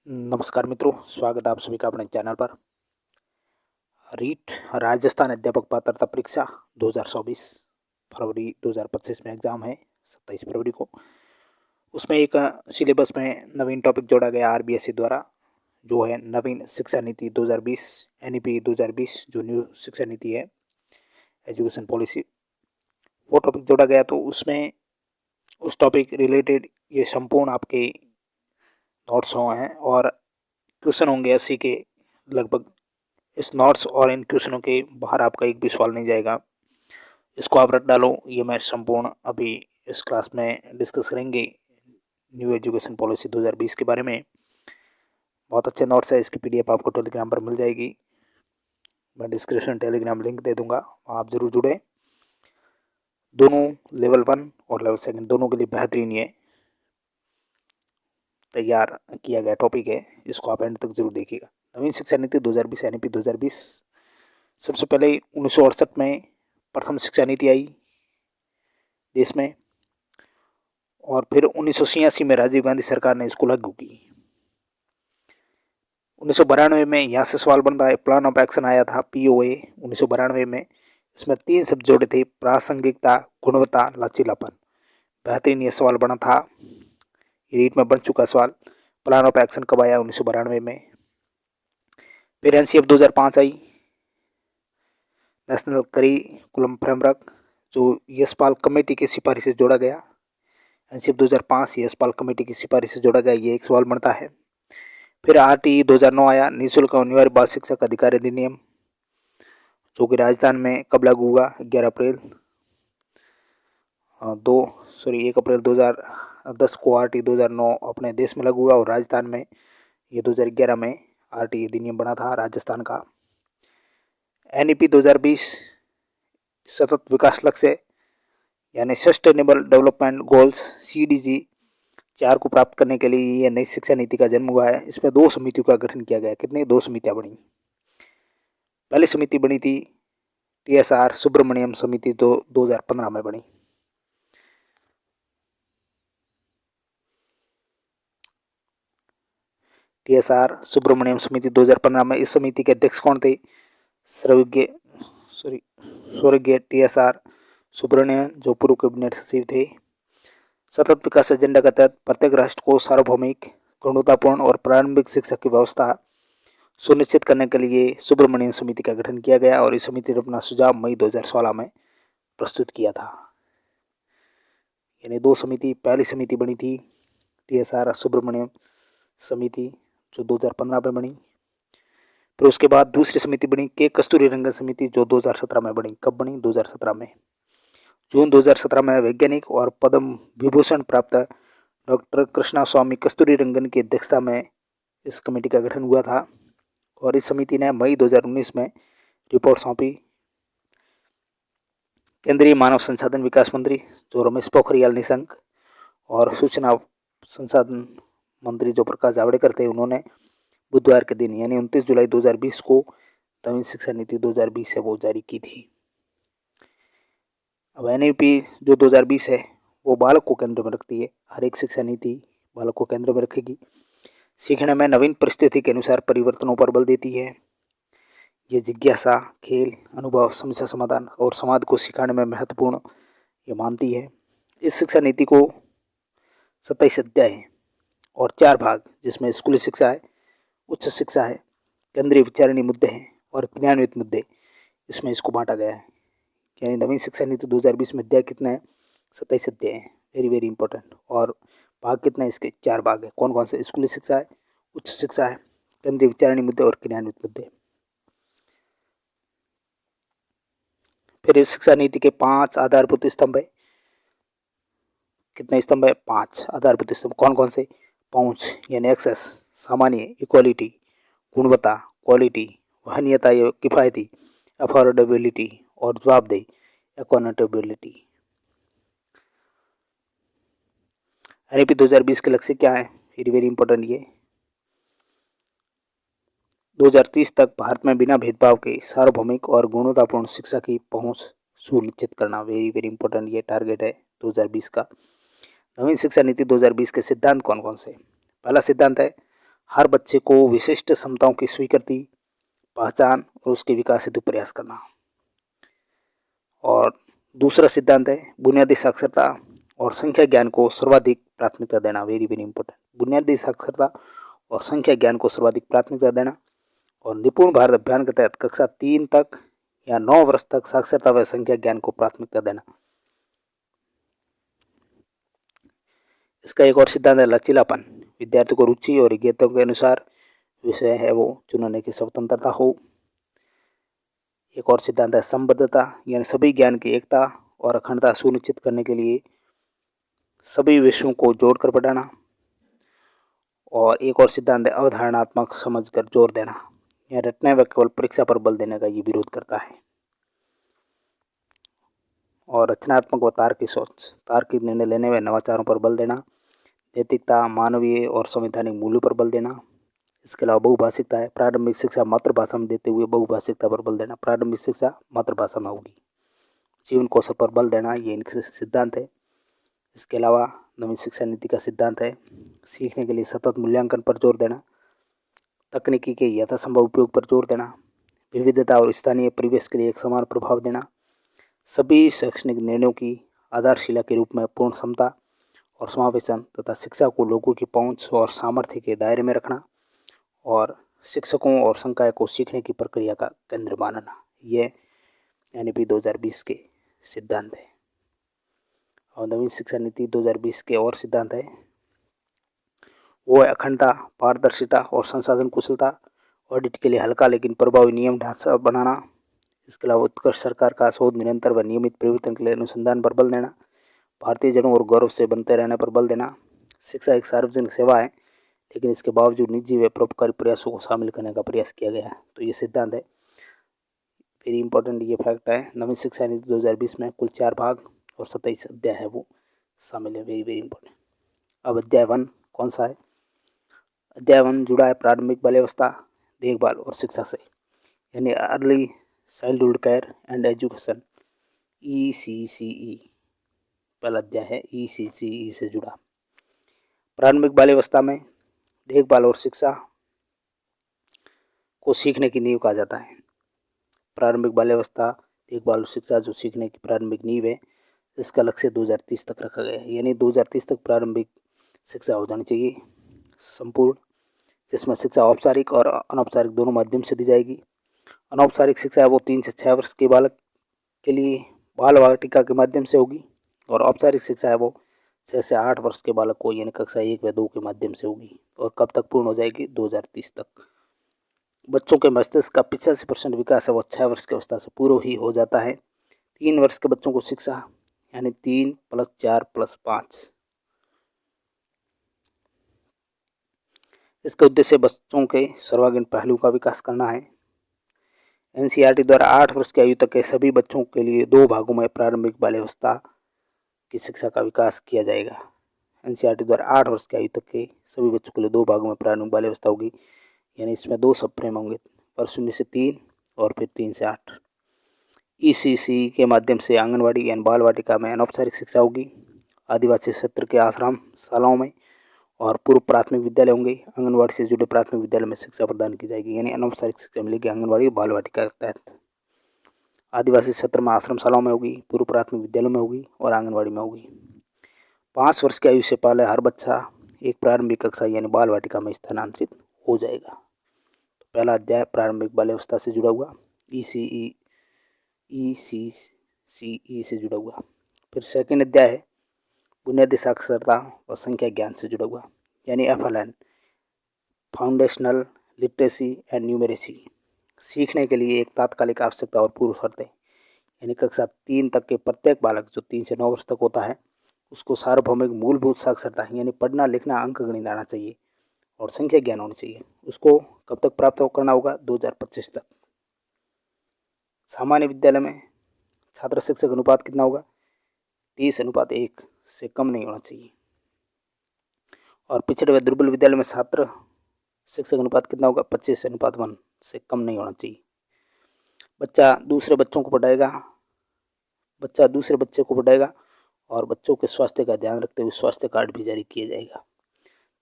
नमस्कार मित्रों, स्वागत है आप सभी का अपने चैनल पर। रीट राजस्थान अध्यापक पात्रता परीक्षा 2024 फरवरी 2025 में एग्ज़ाम है 27 फरवरी को। उसमें एक सिलेबस में नवीन टॉपिक जोड़ा गया आरबीएसई द्वारा, जो है नवीन शिक्षा नीति 2020 एनईपी 2020, जो न्यू शिक्षा नीति है, एजुकेशन पॉलिसी, वो टॉपिक जोड़ा गया। तो उसमें उस टॉपिक रिलेटेड ये संपूर्ण आपके नोट्स हुए हैं और क्वेश्चन होंगे 80 के लगभग। इस नोट्स और इन क्वेश्चनों के बाहर आपका एक भी सवाल नहीं जाएगा। इसको आप रट डालो। ये मैं संपूर्ण अभी इस क्लास में डिस्कस करेंगे न्यू एजुकेशन पॉलिसी 2020 के बारे में। बहुत अच्छे नोट्स है, इसकी पीडीएफ आपको टेलीग्राम पर मिल जाएगी। मैं डिस्क्रिप्शन टेलीग्राम लिंक दे दूंगा, आप ज़रूर जुड़े। दोनों लेवल 1 और लेवल 2 दोनों के लिए बेहतरीन ये तैयार किया गया टॉपिक है, इसको आप एंड तक जरूर देखिएगा। नवीन शिक्षा नीति 2020 एनईपी 2020। सबसे पहले 1968 में प्रथम शिक्षा नीति आई देश में, और फिर 1986 में राजीव गांधी सरकार ने इसको लागू की। 1992 में यहाँ से सवाल बन रहा है, प्लान ऑफ एक्शन आया था पीओए 1992 में। इसमें 3 शब्द जोड़े थे, प्रासंगिकता, गुणवत्ता, लचीलापन। बेहतरीन ये सवाल बना था, रीट में बन चुका सवाल। प्लान ऑफ एक्शन कब आया? 1992 में। फिर एनसीएफ 2005 आई, नेशनल करिकुलम फ्रेमवर्क, जो यशपाल कमेटी की सिफारिश से जोड़ा गया। एनसीएफ 2005 यशपाल कमेटी की सिफारिश से जोड़ा गया, ये एक सवाल बनता है। फिर आरटीई 2009 आया, निःशुल्क अनिवार्य बाल शिक्षा का अधिकार अधिनियम, जो कि राजस्थान में कब लागू हुआ? 1 अप्रैल 2010 को आरटीई 2009 अपने देश में लागू हुआ, और राजस्थान में ये 2011 में आरटीई अधिनियम बना था राजस्थान का। एनईपी 2020 सतत विकास लक्ष्य यानी सस्टेनेबल डेवलपमेंट गोल्स सीडीजी 4 को प्राप्त करने के लिए ये नई शिक्षा नीति का जन्म हुआ है। इसमें 2 समितियों का गठन किया गया। कितनी? 2 समितियां बनी। पहली समिति बनी थी टीएसआर सुब्रमण्यम समिति, तो 2015 में बनी। टीएसआर सुब्रमण्यम समिति 2015 में। इस समिति के अध्यक्ष कौन थे? स्वर्गीय टीएसआर सुब्रमण्यम, जो पूर्व कैबिनेट सचिव थे। सतत विकास एजेंडा के तहत प्रत्येक राष्ट्र को सार्वभौमिक, गुणवत्तापूर्ण और प्रारंभिक शिक्षा की व्यवस्था सुनिश्चित करने के लिए सुब्रमण्यम समिति का गठन किया गया, और इस समिति ने अपना सुझाव मई 2016 में प्रस्तुत किया था। यानी 2 समिति। पहली समिति बनी थी टीएसआर सुब्रमण्यम समिति, जो 2015 में बनी। फिर उसके बाद दूसरी समिति बनी के कस्तूरीरंगन समिति, जो 2017 में बनी। कब बनी? 2017 में। जून 2017 में वैज्ञानिक और पद्म विभूषण प्राप्त डॉक्टर कृष्णा स्वामी कस्तूरीरंगन की अध्यक्षता में इस कमेटी का गठन हुआ था, और इस समिति ने मई 2019 में रिपोर्ट सौंपी। केंद्रीय मानव संसाधन विकास मंत्री, जो रमेश पोखरियाल निशंक, और सूचना संसाधन मंत्री, जो प्रकाश जावड़ेकर थे, उन्होंने बुधवार के दिन यानी 29 जुलाई 2020 को नवीन शिक्षा नीति 2020 है वो जारी की थी। अब एनईपी जो 2020 है वो बालक को केंद्र में रखती है। हर एक शिक्षा नीति बालक को केंद्र में रखेगी। सीखने में नवीन परिस्थिति के अनुसार परिवर्तनों पर बल देती है। ये जिज्ञासा, खेल, अनुभव, समस्या समाधान और समाज को सिखाने में महत्वपूर्ण ये मानती है। इस शिक्षा नीति को 27 अध्याय हैं और 4 भाग, जिसमें स्कूली शिक्षा है, उच्च शिक्षा है, केंद्रीय विचारणीय मुद्दे हैं और क्रियान्वित मुद्दे, इसमें इसको बांटा गया है। यानी नवीन शिक्षा नीति 2020 में अध्याय कितने हैं? 27 अध्याय हैं। Very very important. और भाग कितने हैं इसके? 4 भाग है। कौन कौन से? स्कूली शिक्षा है, उच्च शिक्षा है, केंद्रीय विचारणीय मुद्दे और क्रियान्वित मुद्दे। फिर इस शिक्षा नीति के 5 आधारभूत स्तंभ है। कितने स्तंभ है? 5 आधारभूत स्तंभ। कौन कौन से? पहुंच यानी एक्सेस, सामान्य इक्वालिटी, गुणवत्ता क्वालिटी, वहनीयता या किफायती अफोर्डेबिलिटी, और जवाबदेही अकाउंटेबिलिटी। एनईपी 2020 के लक्ष्य क्या है? Very very important. ये 2030 तक भारत में बिना भेदभाव के सार्वभौमिक और गुणवत्तापूर्ण शिक्षा की पहुंच सुनिश्चित करना। वेरी वेरी इंपॉर्टेंट ये टारगेट है 2020 का। नवीन शिक्षा नीति 2020 के सिद्धांत कौन कौन से? पहला सिद्धांत है हर बच्चे को विशिष्ट क्षमताओं की स्वीकृति, पहचान और उसके विकास हेतु प्रयास करना। और दूसरा सिद्धांत है बुनियादी साक्षरता और संख्या ज्ञान को सर्वाधिक प्राथमिकता देना। Very very important. बुनियादी साक्षरता और संख्या ज्ञान को सर्वाधिक प्राथमिकता देना। और निपुण भारत अभियान के तहत कक्षा 3 तक या 9 वर्ष तक साक्षरता व संख्या ज्ञान को प्राथमिकता देना। इसका एक और सिद्धांत है लचीलापन। विद्यार्थी को रुचि और योग्यताओं के अनुसार विषय है वो चुनने की स्वतंत्रता हो। एक और सिद्धांत है संबद्धता, यानी सभी ज्ञान की एकता और अखंडता सुनिश्चित करने के लिए सभी विषयों को जोड़कर पढ़ाना। और एक और सिद्धांत है अवधारणात्मक समझ कर जोर देना, या रटने व केवल परीक्षा पर बल देने का ये विरोध करता है। और रचनात्मक व तार्किक सोच, तार्किक निर्णय लेने व नवाचारों पर बल देना। नैतिकता, मानवीय और संवैधानिक मूल्यों पर बल देना। इसके अलावा बहुभाषिकता है, प्रारंभिक शिक्षा मातृभाषा में देते हुए बहुभाषिकता पर बल देना। प्रारंभिक शिक्षा मातृभाषा में होगी। जीवन कौशल पर बल देना, ये इनके सिद्धांत है। इसके अलावा नवीन शिक्षा नीति का सिद्धांत है सीखने के लिए सतत मूल्यांकन पर जोर देना, तकनीकी के यथासंभव उपयोग पर जोर देना, विविधता और स्थानीय परिवेश के लिए एक समान प्रभाव देना, सभी शैक्षणिक निर्णयों की आधारशिला के रूप में पूर्ण क्षमता और समावेशन तथा शिक्षा को लोगों की पहुंच और सामर्थ्य के दायरे में रखना, और शिक्षकों और संकाय को सीखने की प्रक्रिया का केंद्र मानना। ये NEP 2020 के सिद्धांत है। और नवीन शिक्षा नीति 2020 के और सिद्धांत है वो है अखंडता, पारदर्शिता और संसाधन कुशलता। ऑडिट के लिए हल्का लेकिन प्रभावी नियम ढांचा बनाना। इसके अलावा उत्कृष्ट सरकार का शोध, निरंतर व नियमित परिवर्तन के लिए अनुसंधान पर बल देना। भारतीय जड़ों और गौरव से बनते रहने पर बल देना। शिक्षा एक सार्वजनिक सेवा है, लेकिन इसके बावजूद निजी व परोपकारी प्रयासों को शामिल करने का प्रयास किया गया है। तो ये सिद्धांत है। वेरी इंपॉर्टेंट ये फैक्ट है। नवीन शिक्षा नीति 2020 में कुल 4 भाग और 27 अध्याय है वो शामिल है। Very very important. अब अध्याय 1 कौन सा है? अध्याय 1 जुड़ा है प्रारंभिक बाल्यावस्था, देखभाल और शिक्षा से, यानी early childhood care and education, ECCE। पहला अध्याय है ECCE से जुड़ा। प्रारंभिक बाल्यावस्था में देखभाल और शिक्षा को सीखने की नींव कहा जाता है। प्रारंभिक बाल्यावस्था, देखभाल और शिक्षा जो सीखने की प्रारंभिक नींव है, इसका लक्ष्य 2030 तक रखा गया है। यानी 2030 तक प्रारंभिक शिक्षा हो जानी चाहिए संपूर्ण, जिसमें शिक्षा औपचारिक और अनौपचारिक दोनों माध्यम से दी जाएगी। अनौपचारिक शिक्षा है वो 3 से 6 वर्ष के बालक के लिए बाल वाटिका के माध्यम से होगी, और औपचारिक शिक्षा है वो 6 से 8 वर्ष के बालक को यानी कक्षा 1 व 2 के माध्यम से होगी। और कब तक पूर्ण हो जाएगी? 2030 तक। बच्चों के मस्तिष्क का 85% विकास है वो 6 वर्ष की अवस्था से पूर्व ही हो जाता है। 3 वर्ष के बच्चों को शिक्षा यानी 3 + 4 + 5। इसका उद्देश्य बच्चों के सर्वांगीण पहलू का विकास करना है। NCERT द्वारा 8 वर्ष की आयु तक के सभी बच्चों के लिए 2 भागों में प्रारंभिक बाल्यावस्था की शिक्षा का विकास किया जाएगा। NCERT द्वारा 8 वर्ष की आयु तक के सभी बच्चों के लिए 2 भागों में प्रारंभिक बाल्यावस्था होगी, यानी इसमें 2 सब फ्रेम होंगे, वर्ष 0 से 3 और फिर 3 से 8। ECC के माध्यम से आंगनवाड़ी यानी बाल वाटिका में अनौपचारिक शिक्षा होगी। आदिवासी क्षेत्र के आश्रम शालाओं में और पूर्व प्राथमिक विद्यालय होंगे। आंगनवाड़ी से जुड़े प्राथमिक विद्यालय में शिक्षा प्रदान की जाएगी, यानी अनौपचारिक शिक्षा मिलेगी आंगनवाड़ी और बाल वाटिका के तहत। आदिवासी क्षेत्र में आश्रम शालाओं में होगी, पूर्व प्राथमिक विद्यालयों में होगी और आंगनवाड़ी में होगी। 5 वर्ष की आयु से पहले हर बच्चा एक प्रारंभिक कक्षा यानी बाल वाटिका में स्थानांतरित हो जाएगा। तो पहला अध्याय प्रारंभिक बाल्यावस्था से जुड़ा हुआ, ECCE से जुड़ा हुआ। फिर सेकेंड अध्याय है बुनियादी साक्षरता और संख्या ज्ञान से जुड़ा हुआ, यानी FLN, foundational literacy and numeracy. सीखने के लिए एक तात्कालिक आवश्यकता और पूर्व शर्त है, यानी कक्षा 3 तक के प्रत्येक बालक जो 3 से 9 वर्ष तक होता है उसको सार्वभौमिक मूलभूत साक्षरता यानी पढ़ना लिखना अंक गणित आना चाहिए और संख्या ज्ञान होनी चाहिए। उसको कब तक प्राप्त करना होगा? 2025 तक। सामान्य विद्यालय में छात्र शिक्षक अनुपात कितना होगा? 30:1 से कम नहीं होना चाहिए। और पिछड़े व दुर्बल विद्यालय में छात्र शिक्षक अनुपात कितना होगा? 25:1 से कम नहीं होना चाहिए। बच्चा दूसरे बच्चे को पढ़ाएगा और बच्चों के स्वास्थ्य का ध्यान रखते हुए स्वास्थ्य कार्ड भी जारी किया जाएगा।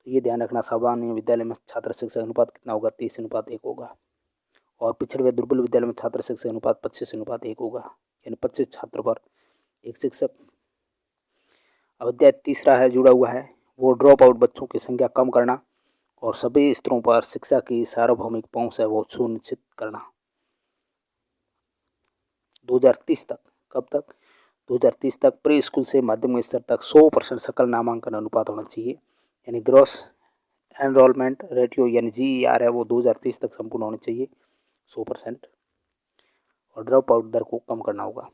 ये ध्यान रखना, सामान्य विद्यालय में छात्र शिक्षक अनुपात कितना होगा, 30:1 होगा। और पिछड़े हुए दुर्बल विद्यालय में छात्र शिक्षक अनुपात 25:1 होगा, यानी 25 छात्र पर एक शिक्षक। अब अध्याय तीसरा है जुड़ा हुआ है, वो ड्रॉप आउट बच्चों की संख्या कम करना और सभी स्तरों पर शिक्षा की सार्वभौमिक पहुंच है वो सुनिश्चित करना। 2030 तक, कब तक, 2030 तक प्री स्कूल से माध्यमिक स्तर तक 100% सकल नामांकन अनुपात होना चाहिए, यानी ग्रॉस एनरोलमेंट रेटियो यानी GER है वो 2030 तक संपूर्ण होनी चाहिए 100%। और ड्रॉप आउट दर को कम करना होगा।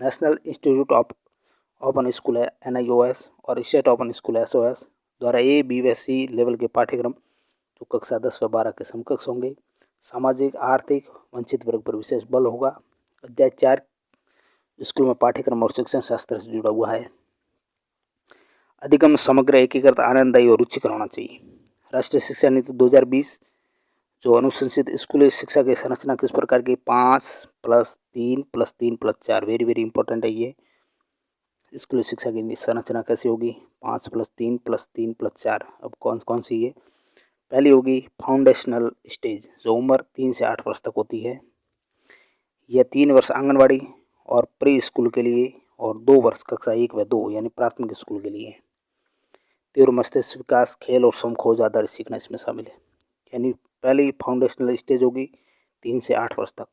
National institute of open school है NIOS और स्टेट ओपन स्कूल है SOS द्वारा A, B व C लेवल के पाठ्यक्रम जो कक्षा 10 व 12 के समकक्ष होंगे। सामाजिक आर्थिक वंचित वर्ग पर विशेष बल होगा। अध्याय 4 स्कूल में पाठ्यक्रम और शिक्षण शास्त्र से जुड़ा हुआ है। अधिगम समग्र एकीकृत आनंददायी और रुचिकर होना चाहिए। राष्ट्रीय शिक्षा नीति 2020 जो अनुशंसित स्कूली शिक्षा की संरचना किस प्रकार की, 5+3+3+4, वेरी वेरी इंपॉर्टेंट है ये। स्कूली शिक्षा की संरचना कैसी होगी, 5+3+3+4। अब कौन कौन सी है, पहली होगी फाउंडेशनल स्टेज जो उम्र 3 से 8 वर्ष तक होती है। यह 3 वर्ष आंगनवाड़ी और प्री स्कूल के लिए और 2 वर्ष कक्षा 1 व 2 यानी प्राथमिक स्कूल के लिए। तीव्र मस्तिष्क विकास, खेल और समखोज आधारित सीखना इसमें शामिल है। यानी पहली फाउंडेशनल स्टेज होगी 3 से 8 वर्ष तक,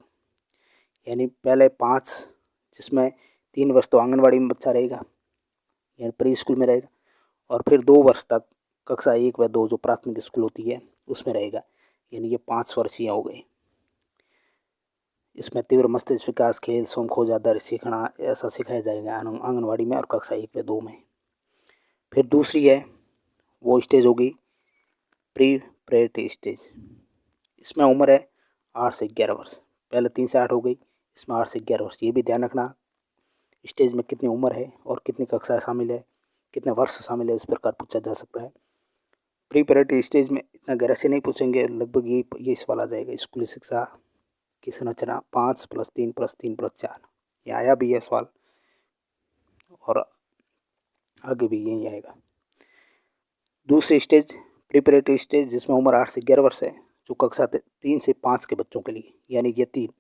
यानी पहले 5 जिसमें 3 वर्ष तो आंगनवाड़ी में बच्चा रहेगा यानी प्री स्कूल में रहेगा, और फिर 2 वर्ष तक कक्षा 1 व 2 जो प्राथमिक स्कूल होती है उसमें रहेगा, यानी ये 5 वर्षीय हो गए। इसमें तीव्र मस्तिष्क विकास, खेल, समखोज आधारित सीखना ऐसा सिखाया जाएगा आंगनवाड़ी में और कक्षा 1 व 2 में। फिर दूसरी है वो स्टेज होगी प्री स्टेज, इसमें उम्र है 8 से 11 वर्ष। पहले 3 से 8 हो गई, इसमें 8 से 11 वर्ष। ये भी ध्यान रखना स्टेज में कितनी उम्र है और कितनी कक्षा शामिल है, कितने वर्ष शामिल है, इस प्रकार पूछा जा सकता है। प्री स्टेज में इतना गहरा से नहीं पूछेंगे, लगभग ये सवाल आ जाएगा। स्कूली शिक्षा की संरचना 5+3+3+4, ये आया भी है सवाल और आगे भी यही आएगा। दूसरी स्टेज प्रिपरेटरी स्टेज जिसमें उम्र 8 से 11 वर्ष है, जो कक्षा 3 से 5 के बच्चों के लिए, यानी ये 3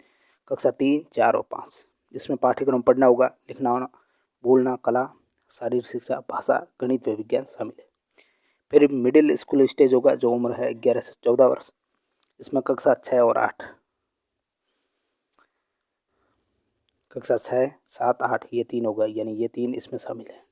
कक्षा 3, 4 और 5। इसमें पाठ्यक्रम पढ़ना होगा, लिखना होना, बोलना, कला, शारीरिक शिक्षा, भाषा, गणित व विज्ञान शामिल है। फिर मिडिल स्कूल स्टेज होगा जो उम्र है 11 से 14 वर्ष, इसमें कक्षा 6 और 8, कक्षा 6, 7, 8 ये 3 होगा, यानी ये 3 इसमें शामिल है।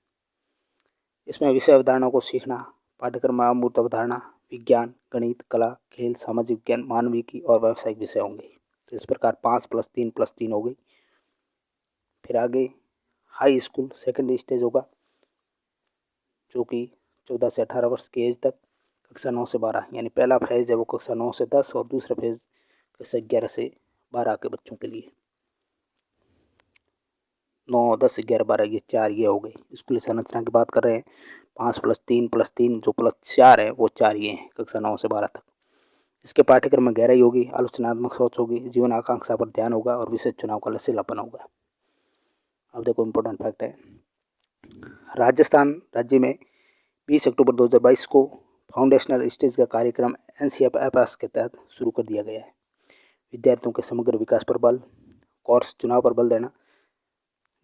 इसमें विषय अवधारणाओं को सीखना, पाठ्यक्रम में अमूर्त अवधारणा, विज्ञान, गणित, कला, खेल, सामाजिक विज्ञान, मानविकी और व्यावसायिक विषय होंगे। तो इस प्रकार 5+3+3 हो गई। फिर आगे हाई स्कूल सेकेंडरी स्टेज होगा जो कि 14 से 18 वर्ष की एज तक, कक्षा 9 से 12, यानी पहला फेज है वो कक्षा 9 से 10 और दूसरा फेज कक्षा 11 से 12 के बच्चों के लिए। 9, 10, 11, 12 ये 4 ये हो गई। स्कूली संरचना की बात कर रहे हैं, 5+3+3 जो +4 है वो 4 ये हैं कक्षा 9 से 12 तक। इसके पाठ्यक्रम में गहराई होगी, आलोचनात्मक सोच होगी, जीवन आकांक्षा पर ध्यान होगा और विषय चुनाव का लचीलापन होगा। अब देखो इम्पोर्टेंट फैक्ट है, राजस्थान राज्य में 20 अक्टूबर 2022 को फाउंडेशनल स्टेज का कार्यक्रम NCFS के तहत शुरू कर दिया गया है। विद्यार्थियों के समग्र विकास पर बल, कोर्स चुनाव पर बल देना,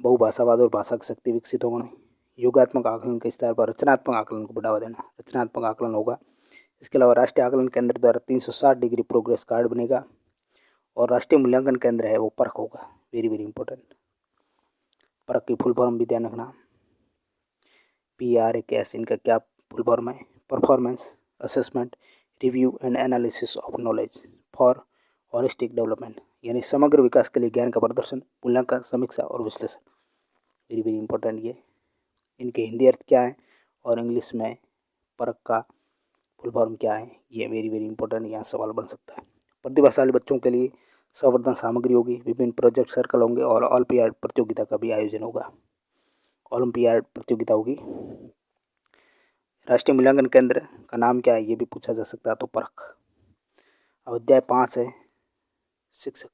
बहुभाषावाद और भाषा की शक्ति विकसित होना, योगात्मक आकलन के स्तर पर रचनात्मक आकलन को बढ़ावा देना, रचनात्मक आकलन होगा। इसके अलावा राष्ट्रीय आकलन केंद्र द्वारा 360 डिग्री प्रोग्रेस कार्ड बनेगा और राष्ट्रीय मूल्यांकन केंद्र है वो परख होगा, वेरी वेरी इंपॉर्टेंट। परख की फुल फॉर्म भी ध्यान रखना, PRAS इनका क्या फुल फॉर्म है, performance assessment review and analysis of knowledge for holistic development, यानी समग्र विकास के लिए ज्ञान का प्रदर्शन, मूल्यांकन, समीक्षा और विश्लेषण, वेरी वेरी इंपॉर्टेंट ये। इनके हिंदी अर्थ क्या है और इंग्लिश में परख का फुल फॉर्म क्या है, ये वेरी वेरी इंपॉर्टेंट यहाँ सवाल बन सकता है। प्रतिभाशाली बच्चों के लिए संवर्धन सामग्री होगी, विभिन्न प्रोजेक्ट सर्कल होंगे और ओलंपियाड प्रतियोगिता का भी आयोजन होगा, ओलंपियाड प्रतियोगिता होगी। राष्ट्रीय मूल्यांकन केंद्र का नाम क्या है ये भी पूछा जा सकता है, तो परख। अब अध्याय 5 है शिक्षक।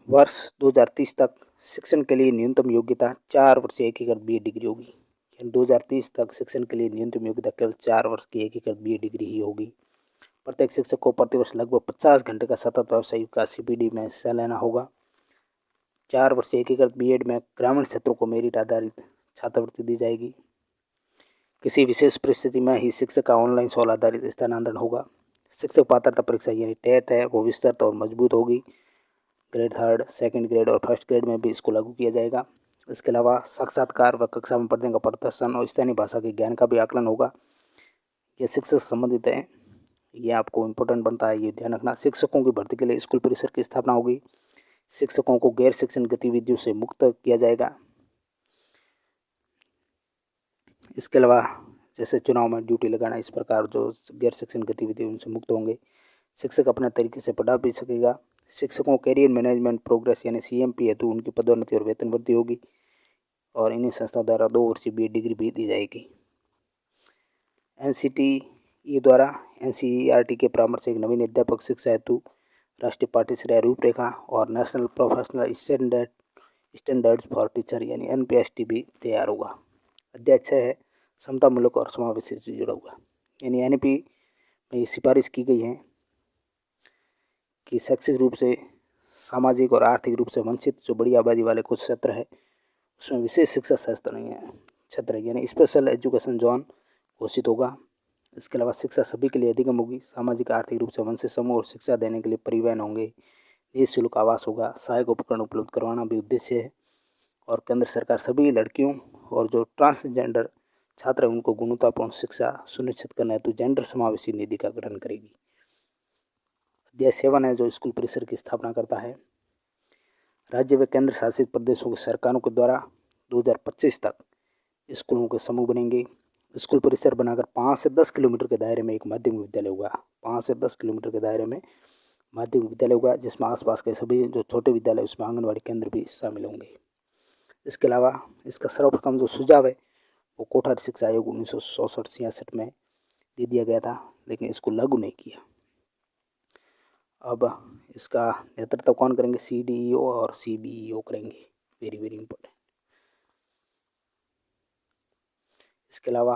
वर्ष 2030 तक शिक्षण के लिए न्यूनतम योग्यता 4 वर्ष एकीकृत बीए डिग्री होगी। 2030 तक शिक्षण के लिए न्यूनतम योग्यता केवल 4 वर्ष की एकीकृत बीए डिग्री ही होगी। प्रत्येक शिक्षक को प्रतिवर्ष लगभग 50 घंटे का सतत व्यावसायिक का CPD में हिस्सा लेना होगा। 4 वर्ष एकीकृत बीएड में ग्रामीण क्षेत्रों को मेरिट आधारित छात्रवृत्ति दी जाएगी। किसी विशेष परिस्थिति में ही शिक्षक का ऑनलाइन सॉल आधारित स्थानांतरण होगा। शिक्षक पात्रता परीक्षा यानी टेट है वो विस्तृत और मजबूत होगी। ग्रेड 3, सेकंड ग्रेड और फर्स्ट ग्रेड में भी इसको लागू किया जाएगा। इसके अलावा साक्षात्कार व कक्षा में पढ़ने का प्रदर्शन और स्थानीय भाषा के ज्ञान का भी आकलन होगा। ये शिक्षक से संबंधित है, ये आपको इम्पोर्टेंट बनता है, ये ध्यान रखना। शिक्षकों की भर्ती के लिए स्कूल परिसर की स्थापना होगी। शिक्षकों को गैर शिक्षण गतिविधियों से मुक्त किया जाएगा। इसके अलावा जैसे चुनाव में ड्यूटी लगाना, इस प्रकार जो गैर शिक्षण गतिविधि उनसे मुक्त होंगे। शिक्षक अपने तरीके से पढ़ा भी सकेगा। शिक्षकों कैरियर मैनेजमेंट प्रोग्रेस यानी CMP हेतु उनकी पदोन्नति और वेतन वृद्धि होगी और इन्हीं संस्थाओं द्वारा 2 वर्षीय BEd डिग्री भी दी जाएगी। NCTE द्वारा NCERT के परामर्श से एक नवीन अध्यापक शिक्षा हेतु राष्ट्रीय पाठ्यक्रम रूपरेखा और national professional standards for teacher यानी NPST भी तैयार होगा। अध्याय 6 है समतामूलक और समावेशी से जुड़ा हुआ, यानी NP में ये सिफारिश की गई है कि शैक्षिक रूप से, सामाजिक और आर्थिक रूप से वंचित जो बड़ी आबादी वाले कुछ क्षेत्र है उसमें विशेष शिक्षा क्षेत्र यानी स्पेशल एजुकेशन जोन घोषित होगा। इसके अलावा शिक्षा सभी के लिए अधिगम होगी। सामाजिक आर्थिक रूप से वंचित समूह और शिक्षा देने के लिए परिवहन होंगे। निःशुल्क आवास होगा। सहायक उपकरण उपलब्ध करवाना भी उद्देश्य है। और केंद्र सरकार सभी लड़कियों और जो ट्रांसजेंडर छात्र हैं उनको गुणवत्तापूर्ण शिक्षा सुनिश्चित करने हेतु जेंडर समावेशी निधि का गठन करेगी। अध्याय 7 है जो स्कूल परिसर की स्थापना करता है। राज्य व केंद्र शासित प्रदेशों की सरकारों के द्वारा 2025 तक स्कूलों के समूह बनेंगे। स्कूल परिसर बनाकर 5 से 10 किलोमीटर के दायरे में एक माध्यमिक विद्यालय होगा। 5 से 10 किलोमीटर के दायरे में माध्यमिक विद्यालय होगा, जिसमें आसपास के सभी जो छोटे विद्यालय उसमें आंगनबाड़ी केंद्र भी शामिल होंगे। इसके अलावा इसका सर्वप्रथम जो सुझाव है वो कोठारी शिक्षा आयोग 1966-66 में दे दिया गया था, लेकिन इसको लागू नहीं किया। अब इसका नेतृत्व कौन करेंगे? CDEO और CBEO करेंगे। Very very important. इसके अलावा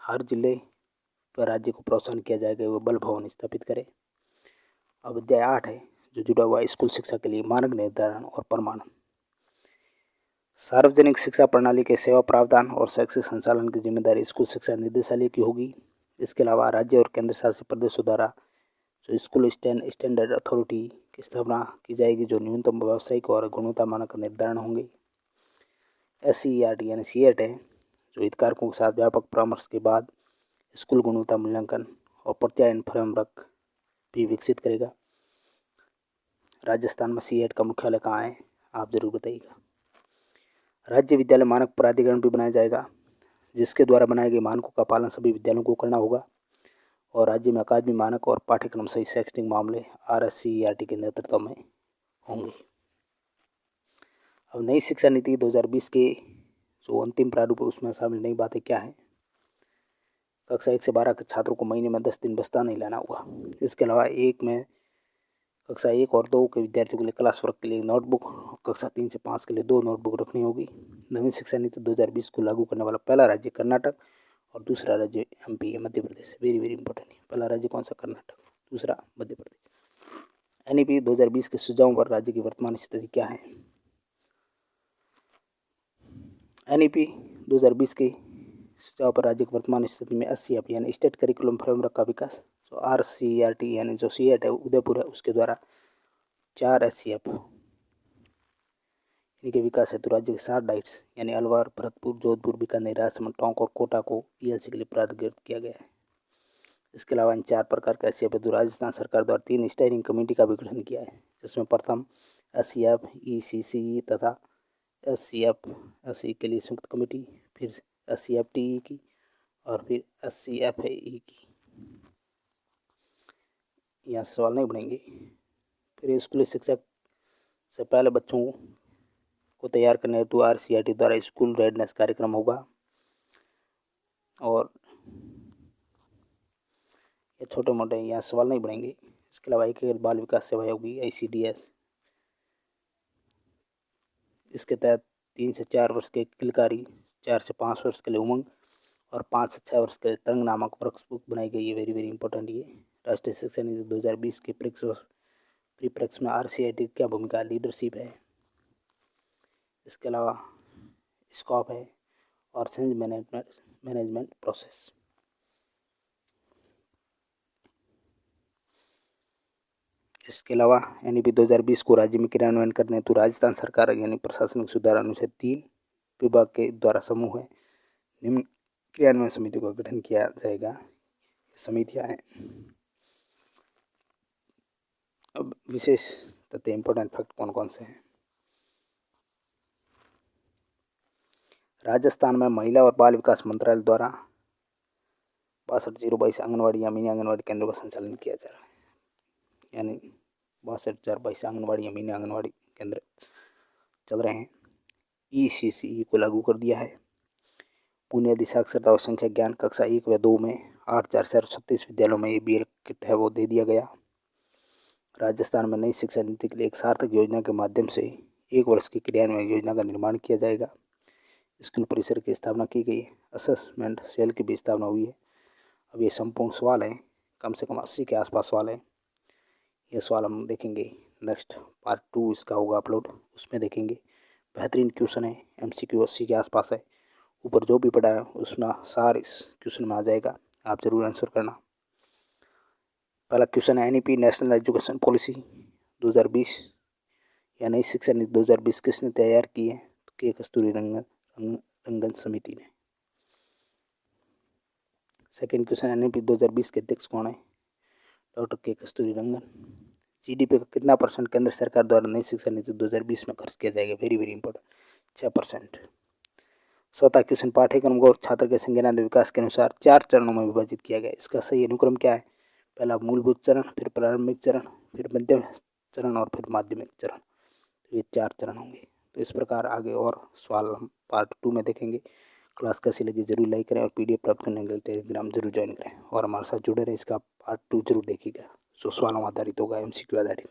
हर जिले पर राज्य को प्रोत्साहन किया जाएगा वो बल भवन स्थापित करे। अब अध्याय 8 है जो जुड़ा हुआ है स्कूल शिक्षा के लिए मानक निर्धारण और प्रमाणन। सार्वजनिक शिक्षा प्रणाली के सेवा प्रावधान और शैक्षिक संचालन की जिम्मेदारी स्कूल शिक्षा निदेशालय की होगी। इसके अलावा राज्य और केंद्र शासित प्रदेशों द्वारा जो स्कूल स्टैंडर्ड अथॉरिटी की स्थापना की जाएगी, जो न्यूनतम व्यावसायिक और गुणवत्ता मानक का निर्धारण होंगे। SCERT यानी CET है जो हितधारकों के साथ व्यापक परामर्श के बाद स्कूल गुणवत्ता मूल्यांकन और प्रत्यायन फ्रेमवर्क भी विकसित करेगा। राजस्थान में CET का मुख्यालय कहाँ है आप जरूर बताइएगा। राज्य विद्यालय मानक प्राधिकरण भी बनाया जाएगा, जिसके द्वारा बनाए गए मानकों का पालन सभी विद्यालयों को करना होगा और राज्य में अकादमी मानक और पाठ्यक्रम सहित शैक्षणिक मामले RSCERT के नेतृत्व में होंगे। अब नई शिक्षा नीति 2020 के जो अंतिम प्रारूप है उसमें शामिल नई बातें क्या हैं? कक्षा 1 से 12 के छात्रों को महीने में 10 दिन बस्ता नहीं लाना होगा। इसके अलावा कक्षा 1 और 2 के विद्यार्थियों के लिए क्लास वर्क के लिए नोटबुक, कक्षा 3 से 5 के लिए 2 नोटबुक रखनी होगी। नवीन शिक्षा नीति 2020 को लागू करने वाला पहला राज्य कर्नाटक और दूसरा राज्य MP Madhya Pradesh. Very very important है। पहला राज्य कौन सा? कर्नाटक, दूसरा मध्य प्रदेश। NEP 2020 के सुझावों पर राज्य की वर्तमान स्थिति क्या है? NEP 2020 के सुझाव पर राज्य की वर्तमान स्थिति में SCF यानी स्टेट करिकुलम फ्रेमवर्क का विकास, जो RCERT यानी जो CET है उदयपुर है उसके द्वारा 4 SCF इनके विकास हेतु राज्य के 7 डाइट्स यानी अलवर, भरतपुर, जोधपुर, बीकानेर, राजसमंद, टोंक और कोटा को PLC के लिए प्राधिकृत किया गया है। इसके अलावा इन 4 प्रकार के SCF हेतु राजस्थान सरकार द्वारा 3 स्टीयरिंग कमेटी का भी गठन किया है, जिसमें प्रथम SCF ECCE तथा SCF SE के लिए संयुक्त कमेटी, फिर SCFTE की और फिर SCFAE की। यहाँ सवाल नहीं बनेंगे। फिर स्कूली शिक्षा से पहले बच्चों को तैयार करने हेतु RCERT द्वारा स्कूल रेडनेस कार्यक्रम होगा और ये छोटे मोटे यहाँ सवाल नहीं बनेंगे। इसके अलावा एक बाल विकास सेवा होगी ICDS। इसके तहत 3 से 4 वर्ष के किलकारी, 4 से 5 वर्ष के लिए उमंग और 5 से 6 वर्ष के लिए तरंग नामक वर्कबुक बनाई गई है। वेरी वेरी इंपॉर्टेंट ये। राष्ट्रीय शिक्षा नीति 2020 के परिप्रेक्ष्य में RCIT की क्या भूमिका, लीडरशिप है। इसके अलावा स्कोप है और चेंज मैनेजमेंट प्रोसेस। इसके अलावा NEP 2020 को राज्य में क्रियान्वयन करने हेतु राजस्थान सरकार यानी प्रशासनिक सुधार अनुच्छेद 3 विभाग के द्वारा समूह है निम्न क्रियान्वयन समिति का गठन किया जाएगा। समितियां हैं। अब विशेष तथ्य इंपॉर्टेंट फैक्ट कौन कौन से हैं। राजस्थान में महिला और बाल विकास मंत्रालय द्वारा 62,022 आंगनबाड़ी या मिनी आंगनबाड़ी केंद्रों का संचालन किया जा रहा है, यानी 62,022 आंगनबाड़ी या मिनी आंगनबाड़ी केंद्र चल रहे हैं। ECCE को लागू कर दिया है। बुनियादी साक्षरता और संख्या ज्ञान कक्षा 1 व 2 में 8,436 विद्यालयों में ABL किट है वो दे दिया गया। राजस्थान में नई शिक्षा नीति के लिए एक सार्थक योजना के माध्यम से 1 वर्ष की क्रियान्वयन योजना का निर्माण किया जाएगा। स्कूल परिसर की स्थापना की गई है। असेसमेंट सेल की भी स्थापना हुई है। अब ये संपूर्ण सवाल हैं, कम से कम 80 के आसपास सवाल हैं। ये सवाल हम देखेंगे नेक्स्ट पार्ट 2 इसका होगा अपलोड, उसमें देखेंगे। बेहतरीन क्वेश्चन है, MCQ 80 के आसपास है। ऊपर जो भी पढ़ा है उसमें सार इस क्वेश्चन में आ जाएगा, आप जरूर आंसर करना। पहला क्वेश्चन है NEP नेशनल एजुकेशन पॉलिसी 2020 या नई शिक्षा नीति 2020 किसने तैयार की है, तो के कस्तूरी रंगन समिति ने। सेकेंड क्वेश्चन NEP 2020 के अध्यक्ष कौन है, डॉक्टर के कस्तूरी रंगन। GDP का कितना % केंद्र सरकार द्वारा नई शिक्षा नीति 2020 में खर्च किया जाएगा, वेरी वेरी इंपॉर्टेंट, 6%। चौथा क्वेश्चन पाठ्यक्रम को छात्र के संज्ञानात्मक विकास के अनुसार 4 चरणों में विभाजित किया गया। इसका सही अनुक्रम क्या है, पहला मूलभूत चरण, फिर प्रारंभिक चरण, फिर मध्यम चरण और फिर माध्यमिक चरण। तो ये 4 चरण होंगे। तो इस प्रकार आगे और सवाल हम पार्ट 2 में देखेंगे। क्लास कैसी लगी जरूर लाइक करें और PDF प्राप्त करने के लिए टेलीग्राम जरूर ज्वाइन करें और हमारे साथ जुड़े रहें। इसका पार्ट 2 जरूर देखिएगा जो सवालों आधारित होगा, MCQ आधारित।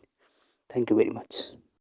Thank you very much.